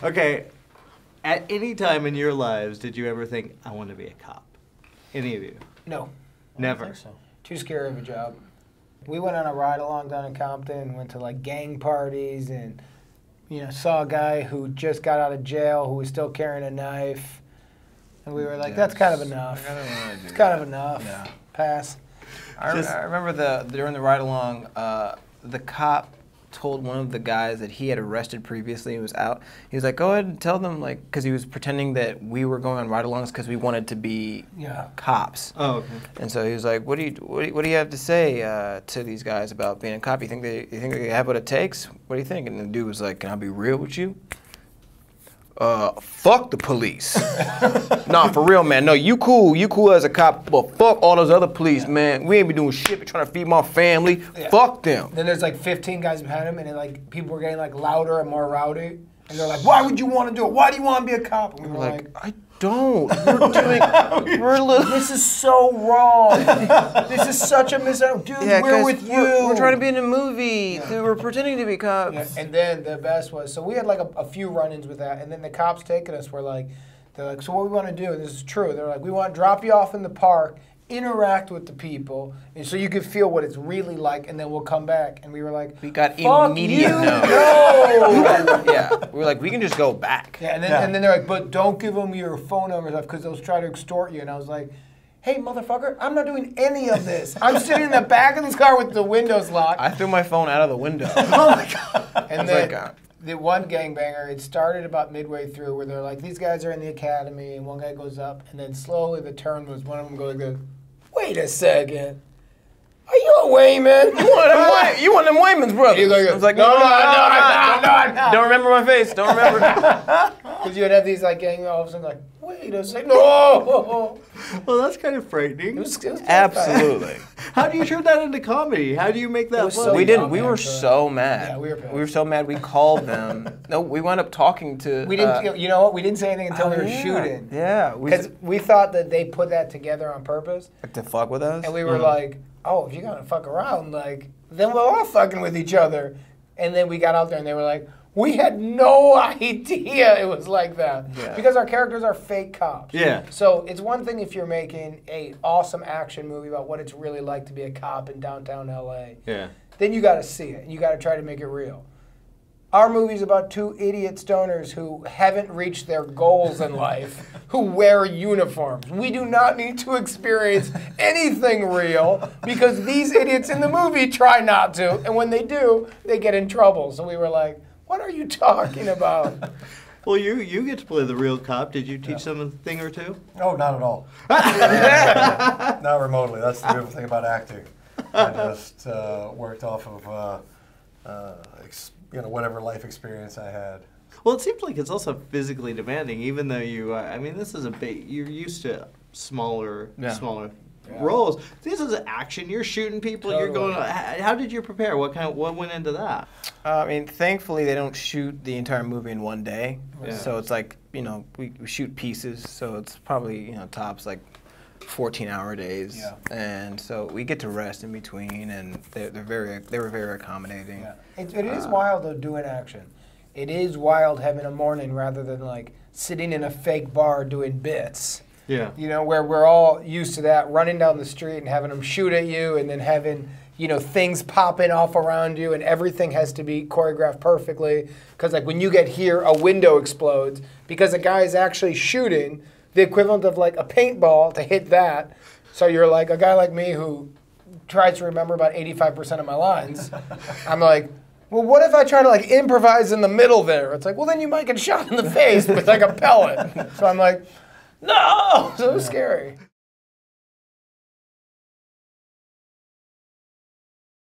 Okay, at any time in your lives, did you ever think, I want to be a cop? Any of you? No. Never? I don't think so. Too scary of a job. We went on a ride along down in Compton, went to like gang parties, and saw a guy who just got out of jail who was still carrying a knife, and we were like, "That's kind of enough. It's kind of enough. Yeah. Pass." I remember during the ride along, the cop told one of the guys that he had arrested previously and was out. He was like, "Go ahead and tell them," like, because he was pretending that we were going on ride-alongs because we wanted to be cops. Oh, okay. And so he was like, "What do you have to say to these guys about being a cop? You think they have what it takes? What do you think?" And the dude was like, "Can I be real with you? Fuck the police. Nah, for real, man. No, you cool as a cop, but fuck all those other police, man. We ain't be doing shit, but trying to feed my family. Fuck them." Then there's like 15 guys behind him, and then like people were getting like louder and more rowdy, and they're like, "Why would you want to do it? Why do you want to be a cop?" And we were like, "I don't. This is so wrong. This is such a misunderstanding. Dude, we're with you. We're trying to be in a movie. Dude, we're pretending to be cops." Yeah, and then the best was, so we had like a few run-ins with that, and then the cops taking us were like, they're like, "So what we want to do," and this is true, they're like, "We want to drop you off in the park, interact with the people, and so you can feel what it's really like, and then we'll come back." And we were like, we got "Fuck immediate you, no." Yeah, we were like, we can just go back. Yeah, and then they're like, "But don't give them your phone numbers because they'll try to extort you." And I was like, "Hey, motherfucker, I'm not doing any of this. I'm sitting in the back of this car with the windows locked." I threw my phone out of the window. Oh my God. And then the one gangbanger, it started about midway through where they're like, "These guys are in the academy," and one guy goes up, and then slowly the turn was one of them goes like this, "Wait a second. Are you a Wayman?" You one of them Wayman's brothers. I was like, no, I'm not. Don't remember my face. Don't remember. Because you'd have these like gang all of a sudden like, "Wait a second. No." Well, that's kind of frightening. It was Absolutely. How do you turn that into comedy? How do you make that so funny? We didn't. We were so mad. Yeah, we were pissed. We were so mad. We called them. No, we wound up talking to. We didn't. You know what? We didn't say anything until we were shooting. Yeah. Because we thought that they put that together on purpose. Like to fuck with us. And we were like, "Oh, if you're gonna fuck around, like, then we're all fucking with each other." And then we got out there and they were like, "We had no idea it was like that." Yeah. Because our characters are fake cops. Yeah. So it's one thing if you're making a awesome action movie about what it's really like to be a cop in downtown LA. Yeah. Then you got to see it and you got to try to make it real. Our movie's about two idiot stoners who haven't reached their goals in life, who wear uniforms. We do not need to experience anything real because these idiots in the movie try not to, and when they do, they get in trouble. So we were like, "What are you talking about?" Well, you get to play the real cop. Did you teach them a thing or two? Oh, not at all. Not remotely. That's the beautiful thing about acting. I just worked off of whatever life experience I had. Well, it seems like it's also physically demanding, even though you. I mean, this is a big. You're used to smaller roles. This is action. You're shooting people. Totally. You're going. How did you prepare? What went into that? I mean, thankfully they don't shoot the entire movie in one day. Yeah. So it's like, we shoot pieces. So it's probably, tops like 14-hour days. Yeah. And so we get to rest in between, and they were very accommodating. Yeah. It is wild though doing action. It is wild having a morning rather than like sitting in a fake bar doing bits. Yeah. Where we're all used to that, running down the street and having them shoot at you and then having, things popping off around you and everything has to be choreographed perfectly. Because like when you get here, a window explodes because a guy is actually shooting the equivalent of like a paintball to hit that. So you're like a guy like me who tries to remember about 85% of my lines. I'm like, well, what if I try to like improvise in the middle there? It's like, well, then you might get shot in the face with like a pellet. So I'm like, no! So it was scary.